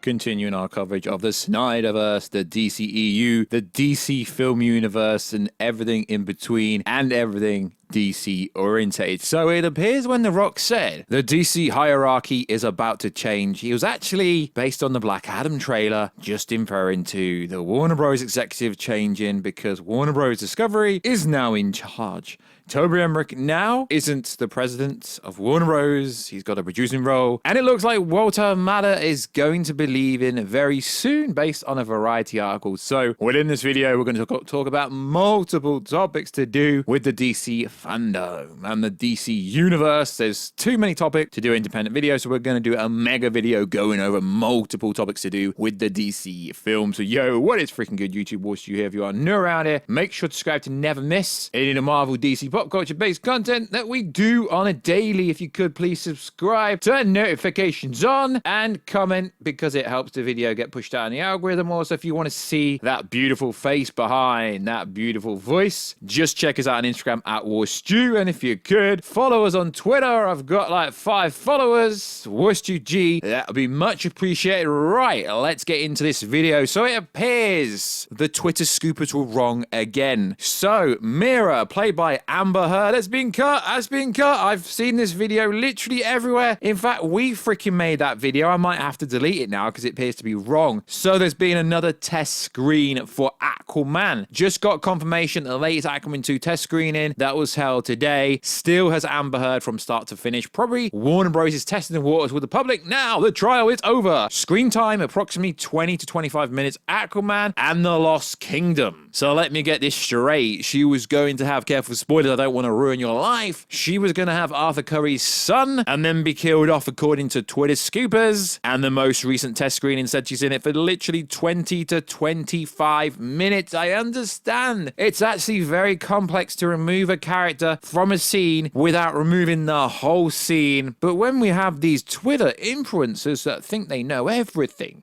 continuing our coverage of the SnyderVerse, the DCEU, the DC film universe, and everything in between, and everything DC orientated. So it appears when The Rock said the DC hierarchy is about to change, he was actually, based on the Black Adam trailer, just inferring to the Warner Bros. Executive changing because Warner Bros. Discovery is now in charge. Toby Emmerich now isn't the president of Warner Bros. He's got a producing role, and it looks like Walter Hamada is going to be leaving very soon based on a Variety article. So within this video, we're going to talk about multiple topics to do with the DC fandom and the DC universe. There's too many topics to do independent videos, so we're going to do a mega video going over multiple topics to do with the DC film. So yo, what is freaking good, YouTube? What's you here? If you are new around here, make sure to subscribe to never miss any of the Marvel, DC, pop culture based content that we do on a daily. If you could please subscribe, turn notifications on, and comment because it helps the video get pushed out in the algorithm. Also, if you want to see that beautiful face behind that beautiful voice, just check us out on Instagram at WarStew. And if you could follow us on Twitter, I've got like 5 followers, WarStewG. That would be much appreciated. Right, let's get into this video. So it appears the Twitter scoopers were wrong again. So Mira, played by Amber Heard, has been cut. I've seen this video literally everywhere. In fact, we freaking made that video. I might have to delete it now because it appears to be wrong. So there's been another test screen for Aquaman. Just got confirmation the latest Aquaman 2 test screening that was held today still has Amber Heard from start to finish. Probably Warner Bros. Is testing the waters with the public. Now the trial is over. Screen time approximately 20 to 25 minutes. Aquaman and the Lost Kingdom. So let me get this straight. She was going to have, careful spoilers, I don't want to ruin your life. She was going to have Arthur Curry's son and then be killed off according to Twitter scoopers. And the most recent test screening said she's in it for literally 20 to 25 minutes. I understand. It's actually very complex to remove a character from a scene without removing the whole scene. But when we have these Twitter influencers that think they know everything,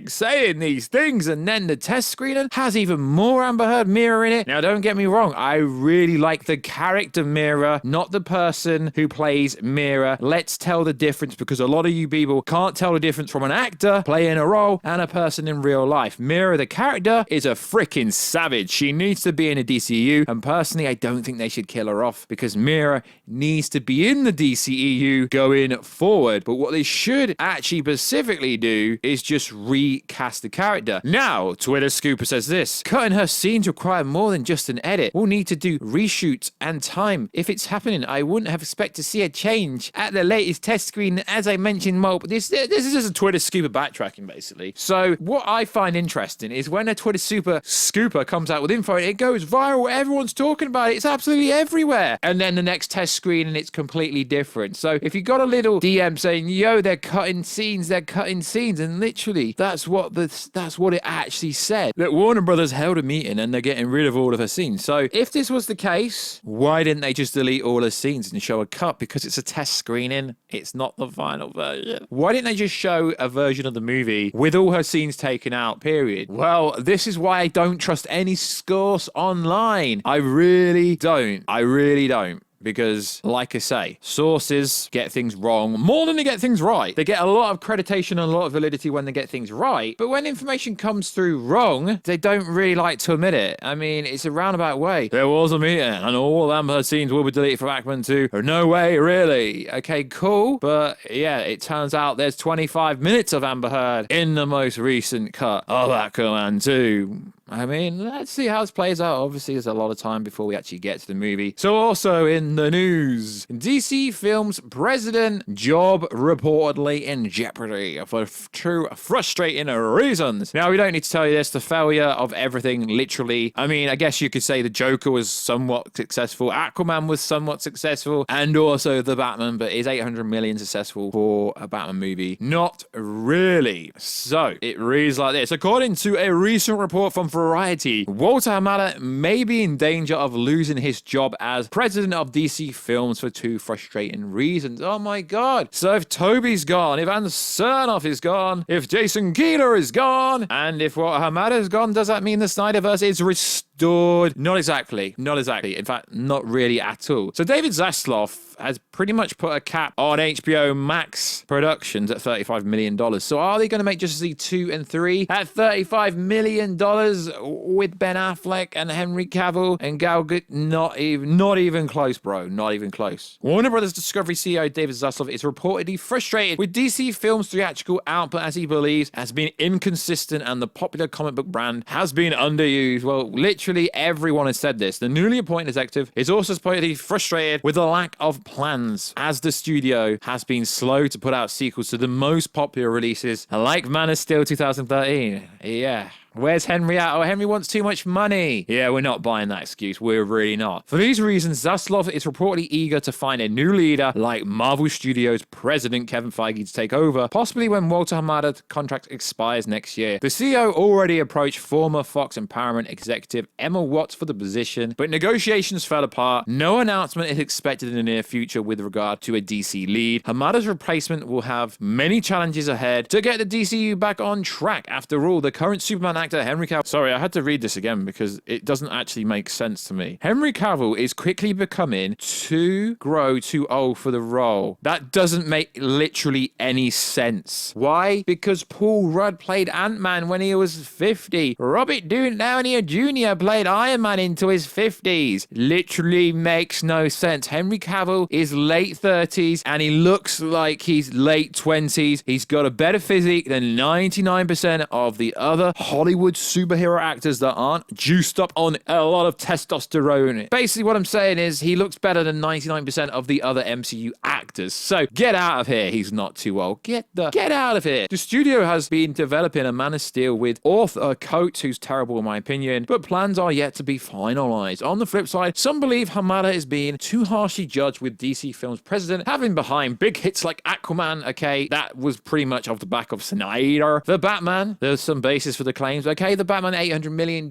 saying these things, and then the test screening has even more Amber Heard Mira in it. Now, don't get me wrong. I really like the character Mira, not the person who plays Mira. Let's tell the difference, because a lot of you people can't tell the difference from an actor playing a role and a person in real life. Mira, the character, is a freaking savage. She needs to be in a DCEU, and personally, I don't think they should kill her off because Mira needs to be in the DCEU going forward. But what they should actually specifically do is just recast the character. Now, Twitter Scooper says this: cutting her scenes require more than just an edit. We'll need to do reshoots and time. If it's happening, I wouldn't have expected to see a change at the latest test screen. As I mentioned, this is just a Twitter Scooper backtracking, basically. So what I find interesting is when a Twitter Scooper comes out with info, it goes viral. Everyone's talking about it. It's absolutely everywhere. And then the next test screen, and it's completely different. So if you got a little DM saying, yo, they're cutting scenes, and literally that's what it actually said. That Warner Brothers held a meeting and they're getting rid of all of her scenes. So if this was the case, why didn't they just delete all her scenes and show a cut? Because it's a test screening. It's not the final version. Why didn't they just show a version of the movie with all her scenes taken out, period? Well, this is why I don't trust any source online. I really don't. Because, like I say, sources get things wrong more than they get things right. They get a lot of accreditation and a lot of validity when they get things right. But when information comes through wrong, they don't really like to admit it. I mean, it's a roundabout way. There was a meeting and all Amber Heard scenes will be deleted from Aquaman 2. No way, really. Okay, cool. But yeah, it turns out there's 25 minutes of Amber Heard in the most recent cut of Aquaman 2. I mean, let's see how this plays out. Obviously, there's a lot of time before we actually get to the movie. So also in the news, DC Films president job reportedly in jeopardy for two frustrating reasons. Now, we don't need to tell you this. The failure of everything, literally. I mean, I guess you could say the Joker was somewhat successful. Aquaman was somewhat successful. And also the Batman, but is 800 million successful for a Batman movie? Not really. So it reads like this. According to a recent report from Variety, Walter Hamada may be in danger of losing his job as president of DC Films for two frustrating reasons. Oh my god. So if Toby's gone, if Ann Sernoff is gone, if Jason Keeler is gone, and if Walter Hamada is gone, does that mean the SnyderVerse is restored? restored. Not exactly. In fact, not really at all. So David Zaslav has pretty much put a cap on HBO Max productions at $35 million. So are they going to make Justice League 2 and 3 at $35 million with Ben Affleck and Henry Cavill and Gal Gadot? Not even close, bro. Not even close. Warner Brothers Discovery CEO David Zaslav is reportedly frustrated with DC Films' theatrical output as he believes has been inconsistent and the popular comic book brand has been underused. Well, literally everyone has said this. The newly appointed executive is also supposedly frustrated with the lack of plans as the studio has been slow to put out sequels to the most popular releases like Man of Steel 2013. Yeah. Where's Henry at? Oh, Henry wants too much money. Yeah, we're not buying that excuse. We're really not. For these reasons, Zaslav is reportedly eager to find a new leader like Marvel Studios president Kevin Feige to take over, possibly when Walter Hamada's contract expires next year. The CEO already approached former Fox and Paramount executive Emma Watts for the position, but negotiations fell apart. No announcement is expected in the near future with regard to a DC lead. Hamada's replacement will have many challenges ahead to get the DCU back on track. After all, the current Superman actor Henry Cavill... Sorry, I had to read this again because it doesn't actually make sense to me. Henry Cavill is quickly becoming too old for the role. That doesn't make literally any sense. Why? Because Paul Rudd played Ant-Man when he was 50. Robert Downey Jr. played Iron Man into his 50s. Literally makes no sense. Henry Cavill is late 30s and he looks like he's late 20s. He's got a better physique than 99% of the other Hollywood superhero actors that aren't juiced up on a lot of testosterone. Basically what I'm saying is he looks better than 99% of the other MCU actors. So get out of here. He's not too old. Get out of here. The studio has been developing a Man of Steel with author Coates, who's terrible in my opinion, but plans are yet to be finalized. On the flip side, some believe Hamada is being too harshly judged with DC Films president having behind big hits like Aquaman. Okay, that was pretty much off the back of Snyder. The Batman, there's some basis for the claims. Okay, the Batman $800 million,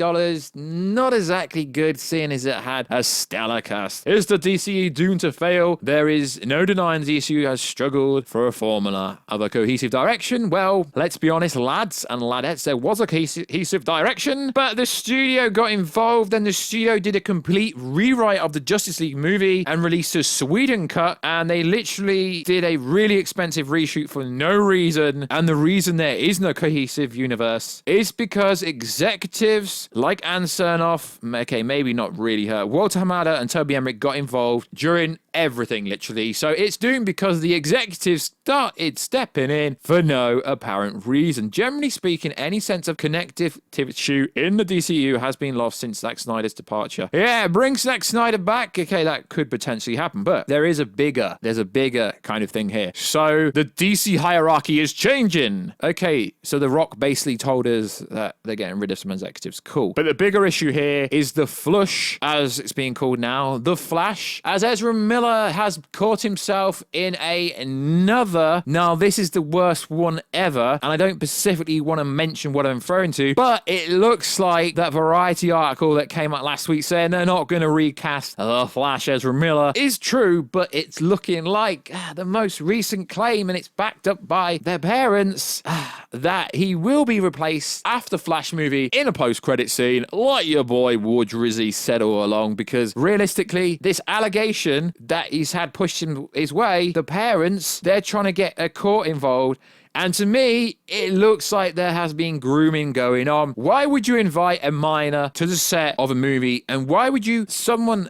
not exactly good seeing as it had a stellar cast. Is the DCE doomed to fail? There is no denying the DCU has struggled for a formula of a cohesive direction. Well, let's be honest, lads and ladettes, there was a cohesive direction, but the studio got involved and the studio did a complete rewrite of the Justice League movie and released a Sweden cut, and they literally did a really expensive reshoot for no reason. And the reason there is no cohesive universe is because executives like Ann Sernoff, okay, maybe not really her, Walter Hamada and Toby Emmerich got involved during everything, literally. So it's doomed because the executives started stepping in for no apparent reason. Generally speaking, any sense of connective tissue in the DCU has been lost since Zack Snyder's departure. Yeah, bring Zack Snyder back. Okay, that could potentially happen, but there's a bigger kind of thing here. So the DC hierarchy is changing. Okay, so The Rock basically told us that they're getting rid of some executives. Cool. But the bigger issue here is the flush, as it's being called now, the Flash, as Ezra Miller has caught himself in another, now this is the worst one ever, and I don't specifically want to mention what I'm referring to, but it looks like that Variety article that came out last week saying they're not going to recast the Flash Ezra Miller is true, but it's looking like the most recent claim, and it's backed up by their parents, that he will be replaced after Flash movie in a post-credit scene, like your boy Woodrizzy said all along, because realistically, this allegation that he's had pushed in his way, the parents, they're trying to get a court involved. And to me, it looks like there has been grooming going on. Why would you invite a minor to the set of a movie? And why would you,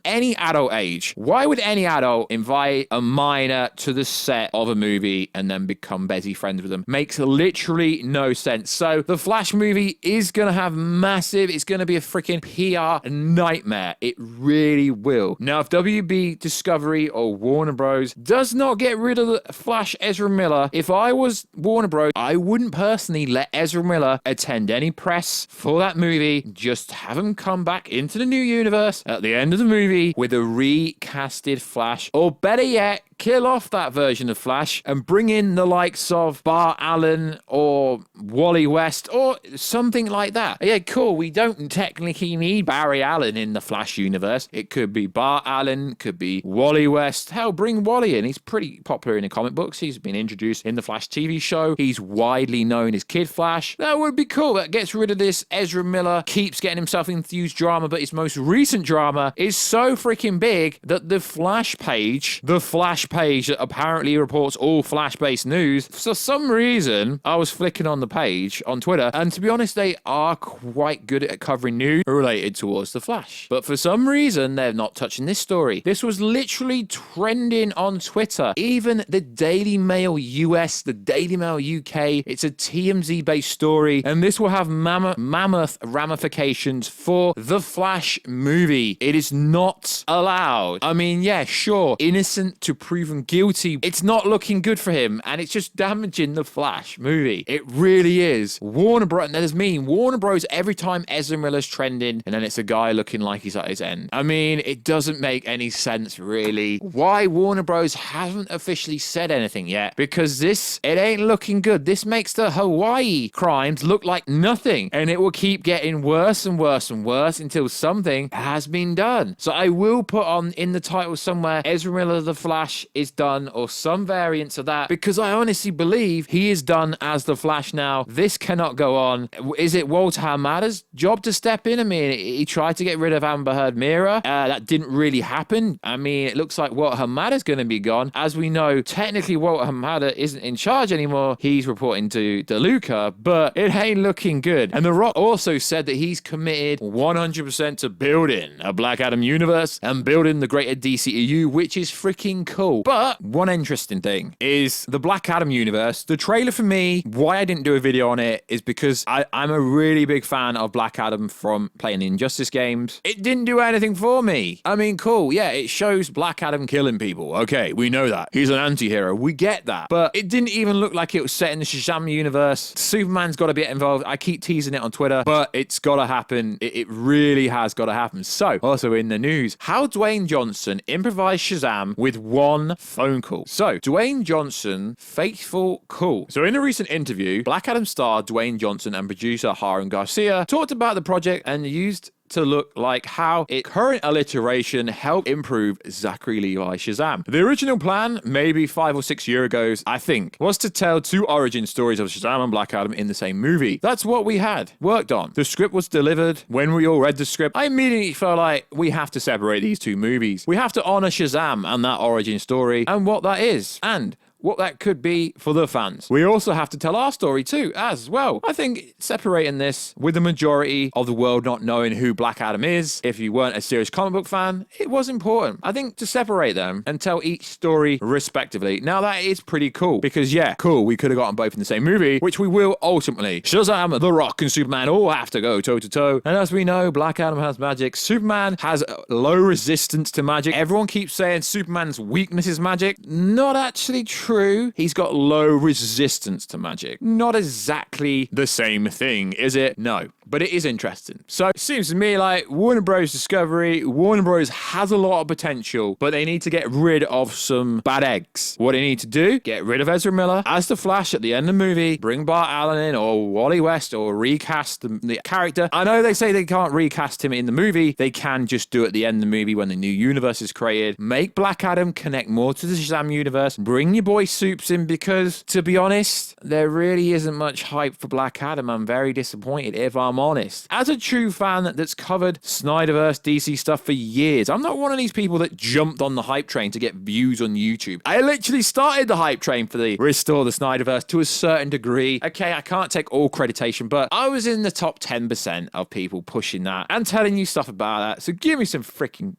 any adult age, why would any adult invite a minor to the set of a movie and then become busy friends with them? Makes literally no sense. So the Flash movie is going to have it's going to be a freaking PR nightmare. It really will. Now, if WB Discovery or Warner Bros. does not get rid of the Flash Ezra Miller, if I was Warner Bros., I wouldn't personally let Ezra Miller attend any press for that movie. Just have him come back into the new universe at the end of the movie with a recasted Flash, or better yet, kill off that version of Flash and bring in the likes of Bart Allen or Wally West or something like that. Yeah, cool. We don't technically need Barry Allen in the Flash universe. It could be Bart Allen, could be Wally West. Hell, bring Wally in. He's pretty popular in the comic books. He's been introduced in the Flash TV show. He's widely known as Kid Flash. That would be cool. That gets rid of this Ezra Miller keeps getting himself enthused drama, but his most recent drama is so freaking big that the Flash page that apparently reports all Flash-based news, for some reason, I was flicking on the page on Twitter, and to be honest, they are quite good at covering news related towards the Flash. But for some reason, they're not touching this story. This was literally trending on Twitter. Even the Daily Mail US, the Daily Mail UK, it's a TMZ-based story, and this will have mammoth ramifications for the Flash movie. It is not allowed. I mean, yeah, sure, innocent to proven guilty. It's not looking good for him, and it's just damaging the Flash movie. It really is. Warner Bros. That is mean. Warner Bros. Every time Ezra Miller's trending, and then it's a guy looking like he's at his end. I mean, it doesn't make any sense, really. Why Warner Bros. Haven't officially said anything yet? Because it ain't looking good. This makes the Hawaii crimes look like nothing, and it will keep getting worse and worse and worse until something has been done. So I will put on in the title somewhere, Ezra Miller the Flash is done, or some variants of that, because I honestly believe he is done as the Flash now. This cannot go on. Is it Walter Hamada's job to step in? I mean, he tried to get rid of Amber Heard Mira. That didn't really happen. I mean, it looks like Walter Hamada's going to be gone. As we know, technically Walter Hamada isn't in charge anymore. He's reporting to DeLuca, but it ain't looking good. And The Rock also said that he's committed 100% to building a Black Adam universe and building the greater DCEU, which is freaking cool. But one interesting thing is the Black Adam universe. The trailer for me, why I didn't do a video on it is because I'm a really big fan of Black Adam from playing the Injustice games. It didn't do anything for me. I mean, cool. Yeah, it shows Black Adam killing people. Okay, we know that. He's an anti-hero. We get that. But it didn't even look like it was set in the Shazam universe. Superman's got to be involved. I keep teasing it on Twitter, but it's got to happen. It really has got to happen. So, also in the news, how Dwayne Johnson improvised Shazam with one phone call. So, Dwayne Johnson, faithful call. So, in a recent interview, Black Adam star Dwayne Johnson and producer Harun Garcia talked about the project and used to look like how its current alliteration helped improve Zachary Levi's Shazam. The original plan, maybe 5 or 6 years ago, I think, was to tell two origin stories of Shazam and Black Adam in the same movie. That's what we had worked on. The script was delivered. When we all read the script, I immediately felt like we have to separate these two movies. We have to honor Shazam and that origin story and what that is. And what that could be for the fans. We also have to tell our story too, as well. I think separating this with the majority of the world not knowing who Black Adam is, if you weren't a serious comic book fan, it was important. I think to separate them and tell each story respectively. Now that is pretty cool, because yeah, cool, we could have gotten both in the same movie, which we will ultimately. Shazam, The Rock, and Superman all have to go toe to toe. And as we know, Black Adam has magic. Superman has low resistance to magic. Everyone keeps saying Superman's weakness is magic. Not actually true. He's got low resistance to magic. Not exactly the same thing, is it? No. But it is interesting. So it seems to me like Warner Bros. Discovery, Warner Bros. Has a lot of potential, but they need to get rid of some bad eggs. What they need to do, get rid of Ezra Miller as the Flash at the end of the movie, bring Bart Allen in, or Wally West, or recast the character. I know they say they can't recast him in the movie. They can just do it at the end of the movie when the new universe is created. Make Black Adam connect more to the Shazam universe. Bring your boy Supes in, because, to be honest, there really isn't much hype for Black Adam. I'm very disappointed, if I'm honest. As a true fan that's covered SnyderVerse DC stuff for years, I'm not one of these people that jumped on the hype train to get views on YouTube. I literally started the hype train for the Restore the SnyderVerse to a certain degree. Okay, I can't take all creditation, but I was in the top 10% of people pushing that and telling you stuff about that. So give me some freaking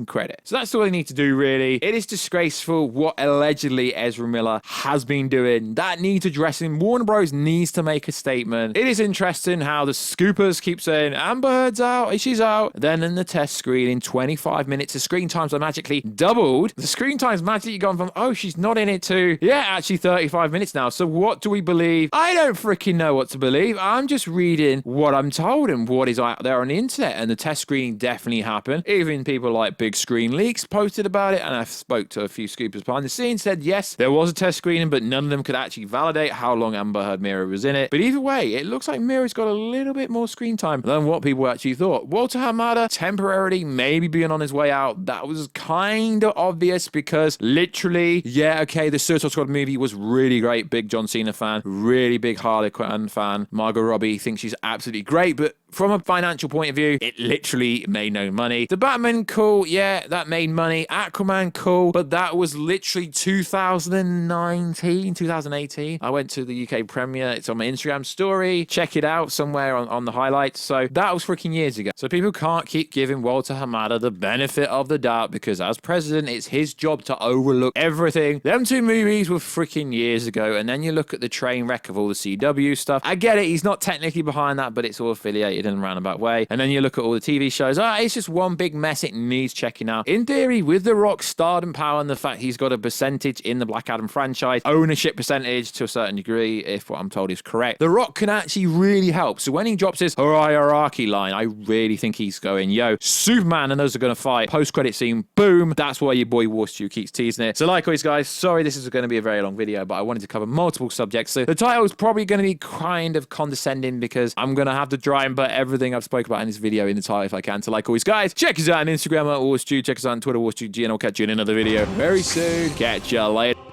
credit. So that's all they need to do, really. It is disgraceful what allegedly Ezra Miller has been doing. That needs addressing. Warner Bros. Needs to make a statement. It is interesting how the scoopers keep saying, Amber Heard's out, she's out. Then in the test screen, in 25 minutes, the screen times are magically doubled. The screen times magically gone from, oh, she's not in it to, yeah, actually 35 minutes now. So what do we believe? I don't freaking know what to believe. I'm just reading what I'm told and what is out there on the internet. And the test screening definitely happened. Even people like Big Screen Leaks posted about it, and I spoke to a few scoopers behind the scenes, said yes, there was a test screening, but none of them could actually validate how long Amber Heard Mira was in it. But either way, it looks like Mira's got a little bit more screen time than what people actually thought. Walter Hamada temporarily maybe being on his way out. That was kind of obvious because literally, yeah, okay, the Suicide Squad movie was really great. Big John Cena fan, really big Harley Quinn fan. Margot Robbie thinks she's absolutely great, but from a financial point of view, it literally made no money. The Batman, cool, yeah, that made money. Aquaman, cool, but that was literally 2019, 2018. I went to the UK premiere. It's on my Instagram story. Check it out somewhere on the highlights. So that was freaking years ago. So people can't keep giving Walter Hamada the benefit of the doubt because as president, it's his job to overlook everything. Them two movies were freaking years ago. And then you look at the train wreck of all the CW stuff. I get it. He's not technically behind that, but it's all affiliated in a roundabout way. And then you look at all the TV shows. It's just one big mess. It needs checking out. In theory, with The Rock's stardom power and the fact he's got a percentage in the Black Adam franchise, ownership percentage to a certain degree, if what I'm told is correct, The Rock can actually really help. So when he drops his hierarchy line, I really think he's going, yo, Superman and those are going to fight. Post-credit scene, boom. That's why your boy War Stew keeps teasing it. So like always, guys, sorry this is going to be a very long video, but I wanted to cover multiple subjects. So the title is probably going to be kind of condescending because I'm going to have to try and put everything I've spoke about in this video in the title if I can. So like always, guys, check us out on Instagram at War Stew, check us out on Twitter, War Stew G, and I'll catch you in another video very soon. Catch you later.